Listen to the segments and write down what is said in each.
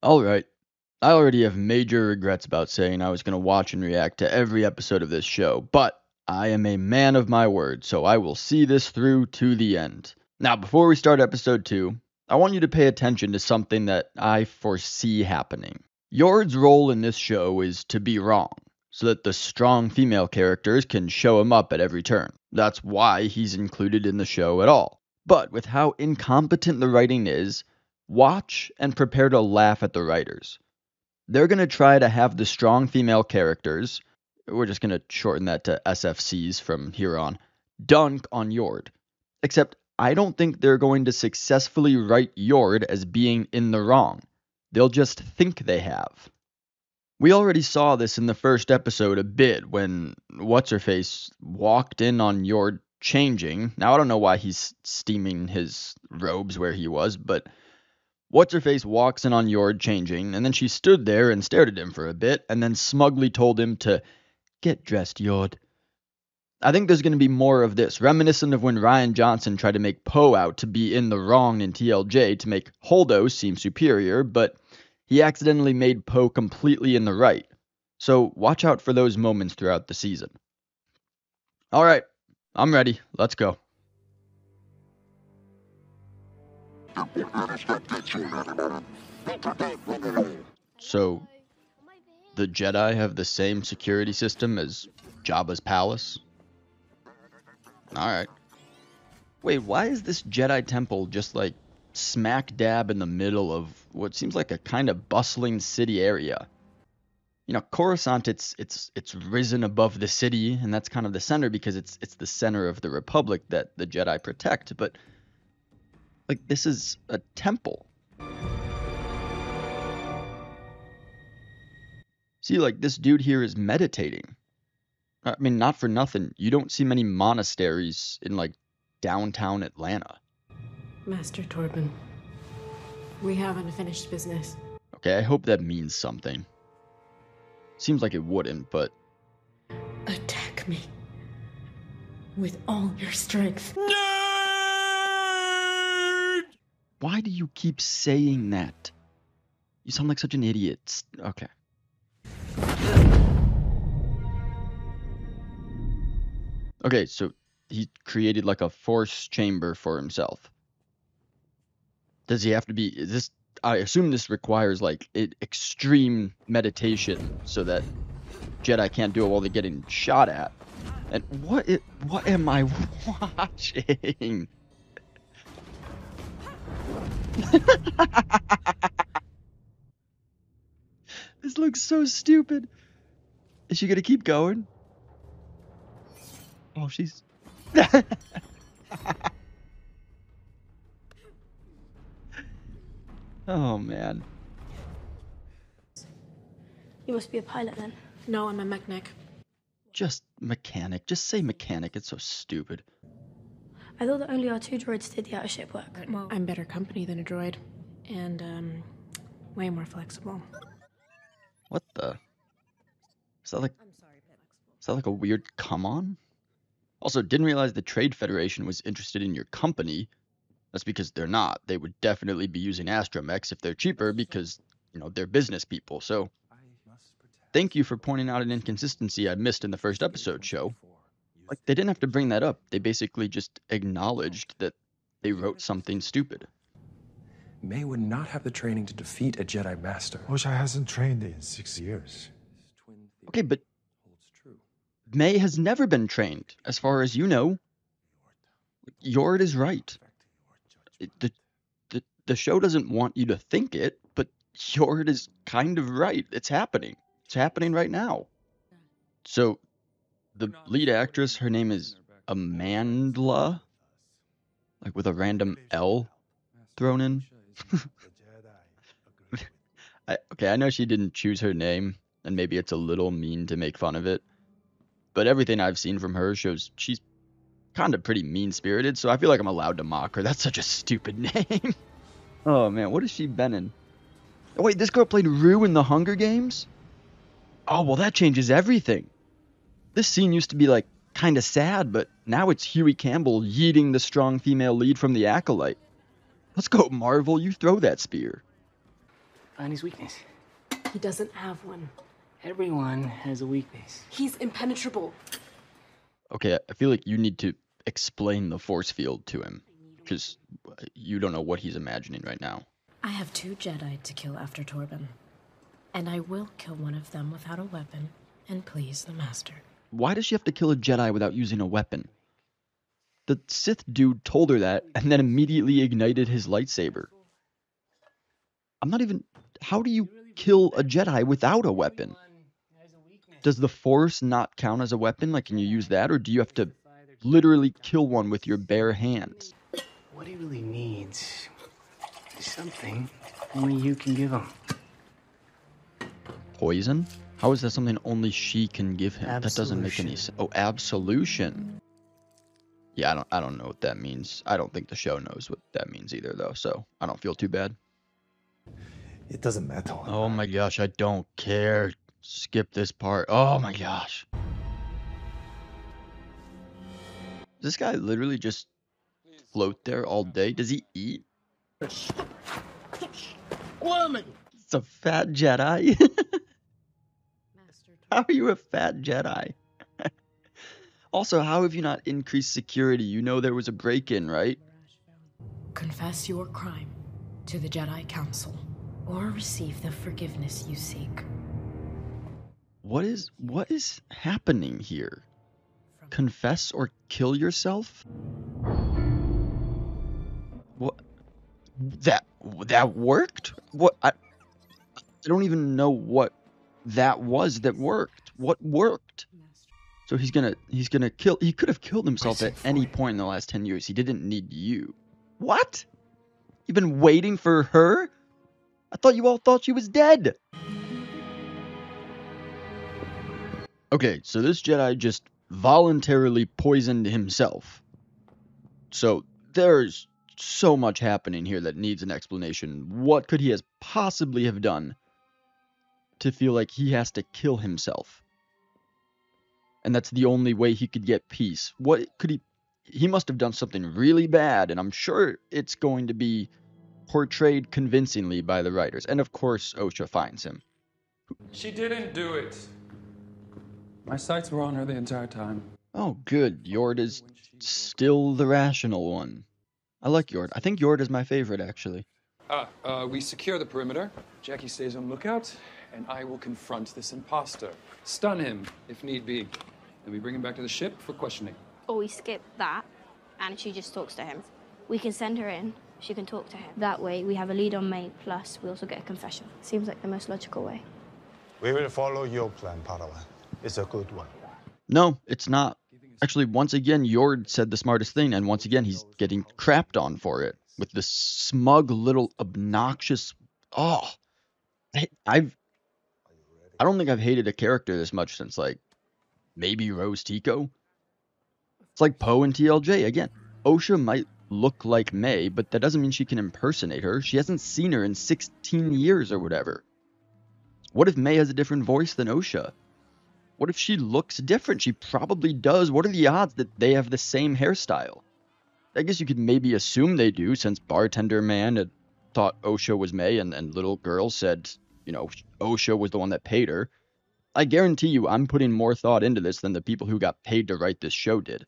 Alright, I already have major regrets about saying I was going to watch and react to every episode of this show, but I am a man of my word, so I will see this through to the end. Now, before we start episode 2, I want you to pay attention to something that I foresee happening. Yord's role in this show is to be wrong, so that the strong female characters can show him up at every turn. That's why he's included in the show at all. But with how incompetent the writing is, watch and prepare to laugh at the writers. They're going to try to have the strong female characters, we're just going to shorten that to SFCs from here on, dunk on Yord. Except I don't think they're going to successfully write Yord as being in the wrong. They'll just think they have. We already saw this in the first episode a bit when What's-Her-Face walked in on Yord changing. Now, I don't know why he's steaming his robes where he was, but What's-Her-Face walks in on Yord changing, and then she stood there and stared at him for a bit, and then smugly told him to get dressed, Yord. I think there's going to be more of this, reminiscent of when Ryan Johnson tried to make Poe out to be in the wrong in TLJ to make Holdo seem superior, but he accidentally made Poe completely in the right. So watch out for those moments throughout the season. Alright, I'm ready. Let's go. So, the Jedi have the same security system as Jabba's palace? Alright. Wait, why is this Jedi temple just like smack dab in the middle of what seems like a kind of bustling city area? You know, Coruscant, it's risen above the city, and that's kind of the center because it's the center of the Republic that the Jedi protect, but like, this is a temple. See, like, this dude here is meditating. I mean, not for nothing. You don't see many monasteries in, like, downtown Atlanta. Master Torben, we have unfinished business. Okay, I hope that means something. Seems like it wouldn't, but... Attack me. With all your strength. Why do you keep saying that? You sound like such an idiot. Okay. Okay, so he created like a force chamber for himself. Does he have to be... Is this... I assume this requires like extreme meditation so that Jedi can't do it while they're getting shot at. And what am I watching? This looks so stupid. Is she gonna keep going? Oh, she's... Oh, man. You must be a pilot then. No, I'm a mechanic. Just mechanic. Just say mechanic. It's so stupid. I thought that only our 2 droids did the out-of-ship work. Well, I'm better company than a droid. And, way more flexible. What the? Is that like a weird come on? Also, didn't realize the Trade Federation was interested in your company. That's because they're not. They would definitely be using astromechs if they're cheaper because, you know, they're business people. So, thank you for pointing out an inconsistency I missed in the first episode show. Like, they didn't have to bring that up. They basically just acknowledged that they wrote something stupid. May would not have the training to defeat a Jedi Master. Osha hasn't trained in 6 years. Okay, but May has never been trained, as far as you know. Yord is right. The show doesn't want you to think it, but Yord is kind of right. It's happening. It's happening right now. So, the lead actress, her name is Amandla, like with a random L thrown in. Okay, I know she didn't choose her name, and maybe it's a little mean to make fun of it, but everything I've seen from her shows she's kind of pretty mean-spirited, so I feel like I'm allowed to mock her. That's such a stupid name. Oh, man, what has she been in? Oh, wait, this girl played Rue in the Hunger Games? Oh, well, that changes everything. This scene used to be, like, kind of sad, but now it's Huey Campbell yeeting the strong female lead from the ACOLYTE. Let's go, Marvel, you throw that spear. Find his weakness. He doesn't have one. Everyone has a weakness. He's impenetrable. Okay, I feel like you need to explain the force field to him, because you don't know what he's imagining right now. I have 2 Jedi to kill after Torben. And I will kill one of them without a weapon and please the Master. Why does she have to kill a Jedi without using a weapon? The Sith dude told her that and then immediately ignited his lightsaber. I'm not even... How do you kill a Jedi without a weapon? Does the Force not count as a weapon? Like, can you use that? Or do you have to literally kill one with your bare hands? What he really needs is something only you can give him. Poison? How is that something only she can give him? That doesn't make any sense. Oh, absolution. Yeah, I don't know what that means. I don't think the show knows what that means either, though, so I don't feel too bad. It doesn't matter. Oh my gosh, I don't care. Skip this part. Oh my gosh. Does this guy literally just float there all day? Does he eat? Woman! It's a fat Jedi. How are you a fat Jedi? Also, how have you not increased security? You know there was a break-in, right? Confess your crime to the Jedi Council or receive the forgiveness you seek. What is happening here? Confess or kill yourself? What? That worked? What? I don't even know what that was that worked. What worked? So he's gonna kill. He could have killed himself at any point in the last 10 years. He didn't need you. What? You've been waiting for her? I thought you all thought she was dead. Okay, so this Jedi just voluntarily poisoned himself. So there's so much happening here that needs an explanation. What could he has possibly have done to feel like he has to kill himself? And that's the only way he could get peace. What could he must have done something really bad, and I'm sure it's going to be portrayed convincingly by the writers. And of course, Osha finds him. She didn't do it. My sights were on her the entire time. Oh, good. Yord is still the rational one. I like Yord. I think Yord is my favorite, actually. We secure the perimeter. Jackie stays on lookout, and I will confront this imposter. Stun him, if need be. Then we bring him back to the ship for questioning. Or we skip that, and she just talks to him. We can send her in. She can talk to him. That way, we have a lead on May, plus we also get a confession. Seems like the most logical way. We will follow your plan, Padawan. It's a good one. No, it's not. Actually, once again, Yord said the smartest thing, and once again, he's getting crapped on for it. With this smug little obnoxious... Oh! I don't think I've hated a character this much since, like, maybe Rose Tico. It's like Poe and TLJ. Again, Osha might look like May, but that doesn't mean she can impersonate her. She hasn't seen her in 16 years or whatever. What if May has a different voice than Osha? What if she looks different? She probably does. What are the odds that they have the same hairstyle? I guess you could maybe assume they do, since Bartender Man had thought Osha was May, and little girl said, you know, Osha was the one that paid her. I guarantee you I'm putting more thought into this than the people who got paid to write this show did.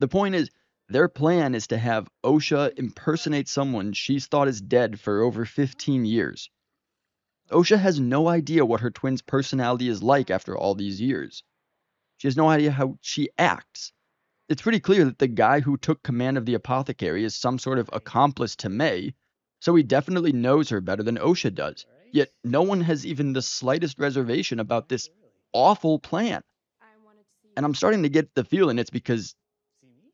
The point is, their plan is to have Osha impersonate someone she's thought is dead for over 15 years. Osha has no idea what her twin's personality is like after all these years. She has no idea how she acts. It's pretty clear that the guy who took command of the apothecary is some sort of accomplice to May, so he definitely knows her better than Osha does. Yet no one has even the slightest reservation about this awful plan. And I'm starting to get the feeling it's because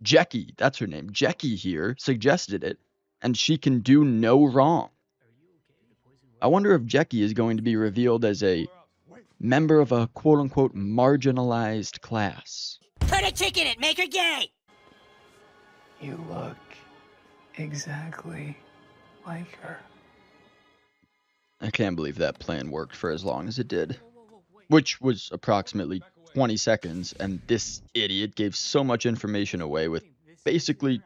Jackie, that's her name, Jackie here, suggested it, and she can do no wrong. I wonder if Jackie is going to be revealed as a member of a quote-unquote marginalized class. Put a chick in it, make her gay! You look exactly like her. I can't believe that plan worked for as long as it did. Which was approximately 20 seconds, and this idiot gave so much information away with basically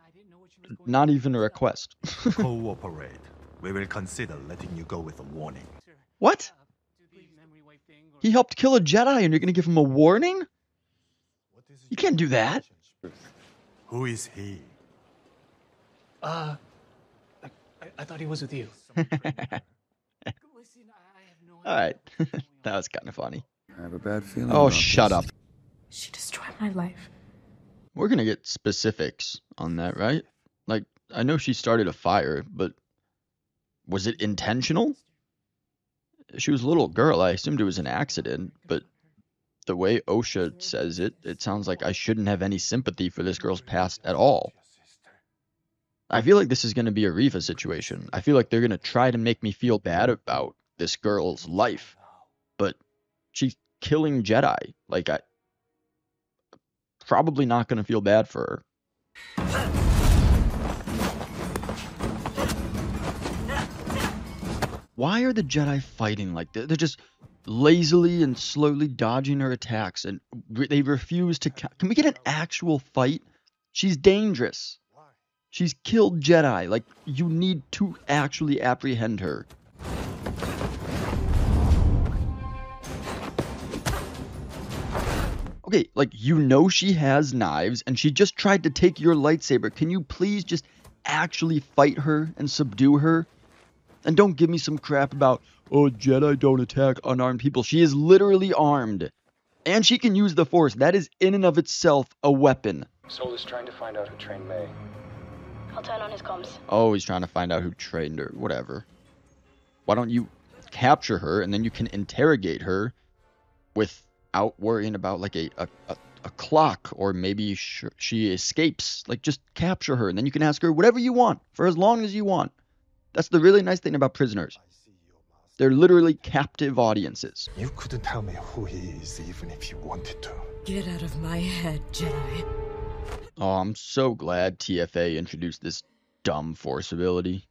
not even a request. Cooperate. We will consider letting you go with a warning. What? He helped kill a Jedi and you're going to give him a warning? You can't do that. Who is he? I thought he was with you. Alright. That was kind of funny. I have a bad feeling. Oh, about shut this. up. She destroyed my life. We're going to get specifics on that, right? Like, I know she started a fire, but was it intentional? She was a little girl. I assumed it was an accident, but the way OSHA says it, it sounds like I shouldn't have any sympathy for this girl's past at all. I feel like this is going to be a Riva situation. I feel like they're going to try to make me feel bad about this girl's life, but she's killing Jedi. Like, I probably not going to feel bad for her. Why are the Jedi fighting like this? They're just lazily and slowly dodging her attacks, and they refuse to... Can we get an actual fight? She's dangerous. She's killed Jedi. Like, you need to actually apprehend her. Okay, like, you know she has knives, and she just tried to take your lightsaber. Can you please just actually fight her and subdue her? And don't give me some crap about, oh, Jedi don't attack unarmed people. She is literally armed. And she can use the Force. That is in and of itself a weapon. Soul is trying to find out who trained May. I'll turn on his comms. Oh, he's trying to find out who trained her. Whatever. Why don't you capture her, and then you can interrogate her without worrying about, like, a clock, or maybe she escapes. Like, just capture her, and then you can ask her whatever you want, for as long as you want. That's the really nice thing about prisoners. They're literally captive audiences. You couldn't tell me who he is even if you wanted to. Get out of my head, Jedi. Oh, I'm so glad TFA introduced this dumb Force ability.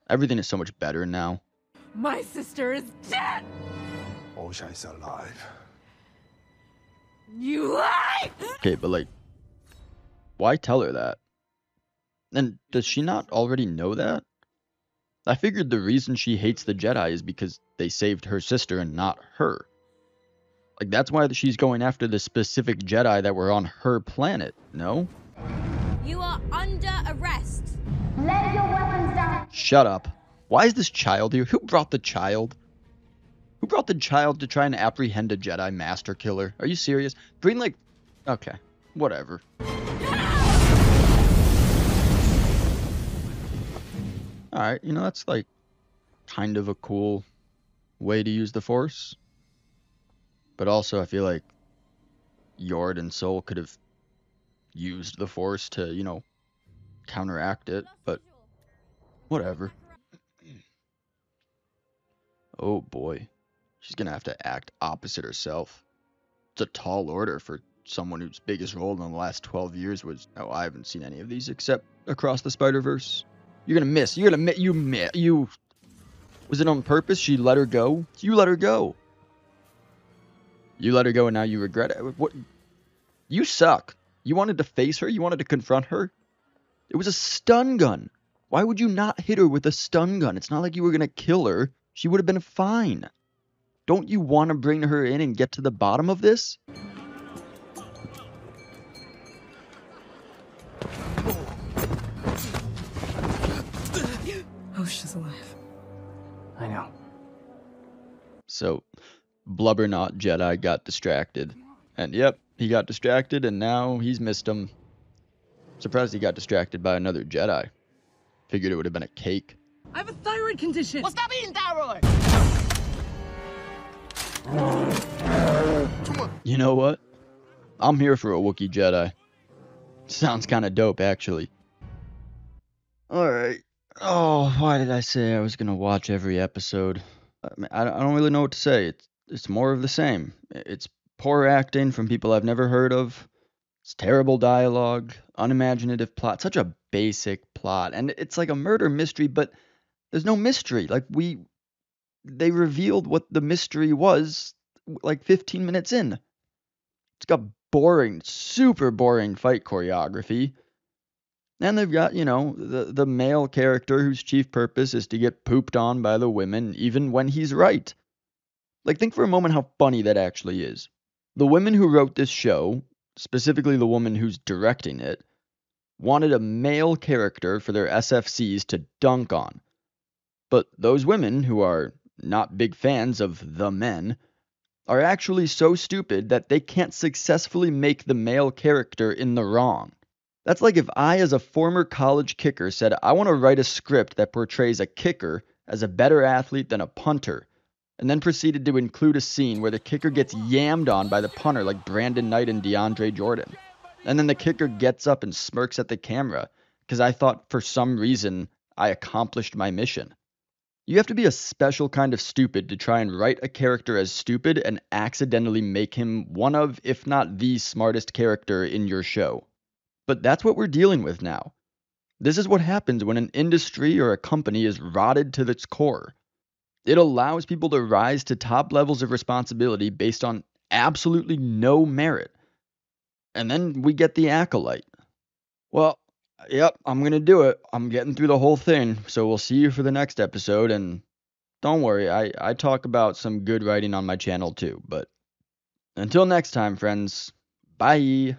Everything is so much better now. My sister is dead! Osha is alive. You lie! Okay, but like, why tell her that? And does she not already know that? I figured the reason she hates the Jedi is because they saved her sister and not her. Like, that's why she's going after the specific Jedi that were on her planet, no? You are under arrest. Let your weapons down. Shut up. Why is this child here? Who brought the child? Who brought the child to try and apprehend a Jedi Master Killer? Are you serious? Bring, like... Okay, whatever. Alright, you know, that's like kind of a cool way to use the Force. But also, I feel like Yord and Soul could have used the Force to, you know, counteract it, but whatever. Oh boy. She's gonna have to act opposite herself. It's a tall order for someone whose biggest role in the last 12 years was... Oh, I haven't seen any of these except Across the Spider-Verse. You're gonna miss. You're gonna miss. You. Was it on purpose? She let her go? You let her go. You let her go and now you regret it? What? You suck. You wanted to face her? You wanted to confront her? It was a stun gun. Why would you not hit her with a stun gun? It's not like you were gonna kill her. She would have been fine. Don't you want to bring her in and get to the bottom of this? Osha's alive. I know. So, Blubberknot Jedi got distracted. And yep, he got distracted and now he's missed him. Surprised he got distracted by another Jedi. Figured it would have been a cake. I have a thyroid condition. What's that mean, thyroid? You know what? I'm here for a Wookiee Jedi. Sounds kind of dope, actually. Alright. Oh, why did I say I was going to watch every episode? I don't really know what to say. It's more of the same. It's poor acting from people I've never heard of. It's terrible dialogue, unimaginative plot, such a basic plot. And it's like a murder mystery, but there's no mystery. Like, they revealed what the mystery was like 15 minutes in. It's got boring, super boring fight choreography. And they've got, the male character whose chief purpose is to get pooped on by the women, even when he's right. Like, think for a moment how funny that actually is. The women who wrote this show, specifically the woman who's directing it, wanted a male character for their SFCs to dunk on. But those women, who are not big fans of the men, are actually so stupid that they can't successfully make the male character in the wrong. That's like if I, as a former college kicker, said I want to write a script that portrays a kicker as a better athlete than a punter, and then proceeded to include a scene where the kicker gets yammed on by the punter like Brandon Knight and DeAndre Jordan. And then the kicker gets up and smirks at the camera because I thought for some reason I accomplished my mission. You have to be a special kind of stupid to try and write a character as stupid and accidentally make him one of, if not the smartest character in your show. But that's what we're dealing with now. This is what happens when an industry or a company is rotted to its core. It allows people to rise to top levels of responsibility based on absolutely no merit. And then we get the ACOLYTE. Well, yep, I'm going to do it. I'm getting through the whole thing, so we'll see you for the next episode. And don't worry, I talk about some good writing on my channel too. But until next time, friends, bye.